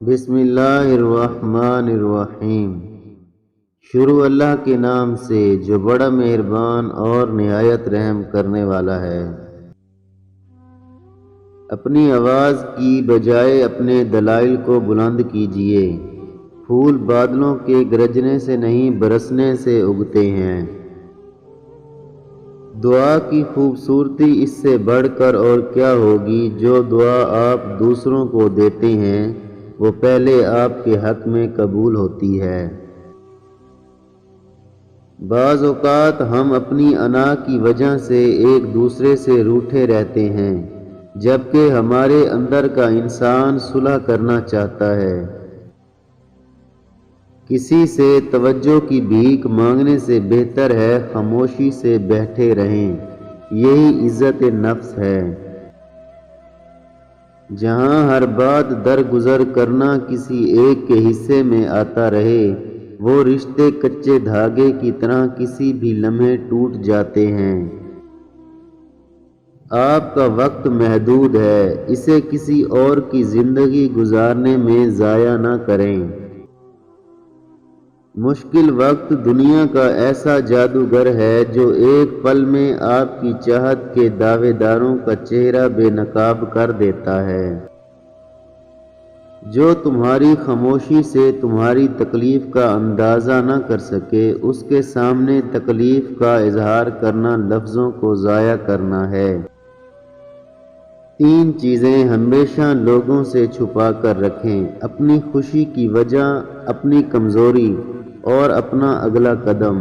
بسم اللہ الرحمن الرحیم۔ شروع اللہ کے نام سے جو بڑا مہربان اور نہایت رحم کرنے والا ہے۔ اپنی آواز کی بجائے اپنے دلائل کو بلند کیجیے۔ پھول بادلوں کے گرجنے سے نہیں برسنے سے اگتے ہیں۔ دعا کی خوبصورتی اس سے بڑھ کر اور کیا ہوگی جو دعا آپ دوسروں کو دیتے ہیں وہ پہلے آپ کے حق میں قبول ہوتی ہے۔ بعض اوقات ہم اپنی انا کی وجہ سے ایک دوسرے سے روٹھے رہتے ہیں جبکہ ہمارے اندر کا انسان صلح کرنا چاہتا ہے۔ کسی سے توجہ کی بھیک مانگنے سے بہتر ہے خاموشی سے بیٹھے رہیں، یہی عزت نفس ہے۔ جہاں ہر بات درگزر کرنا کسی ایک کے حصے میں آتا رہے، وہ رشتے کچے دھاگے کی طرح کسی بھی لمحے ٹوٹ جاتے ہیں۔ آپ کا وقت محدود ہے، اسے کسی اور کی زندگی گزارنے میں ضائع نہ کریں۔ مشکل وقت دنیا کا ایسا جادوگر ہے جو ایک پل میں آپ کی چاہت کے دعوے داروں کا چہرہ بے نقاب کر دیتا ہے۔ جو تمہاری خاموشی سے تمہاری تکلیف کا اندازہ نہ کر سکے، اس کے سامنے تکلیف کا اظہار کرنا لفظوں کو ضائع کرنا ہے۔ 3 چیزیں ہمیشہ لوگوں سے چھپا کر رکھیں: اپنی خوشی کی وجہ، اپنی کمزوری اور اپنا اگلا قدم۔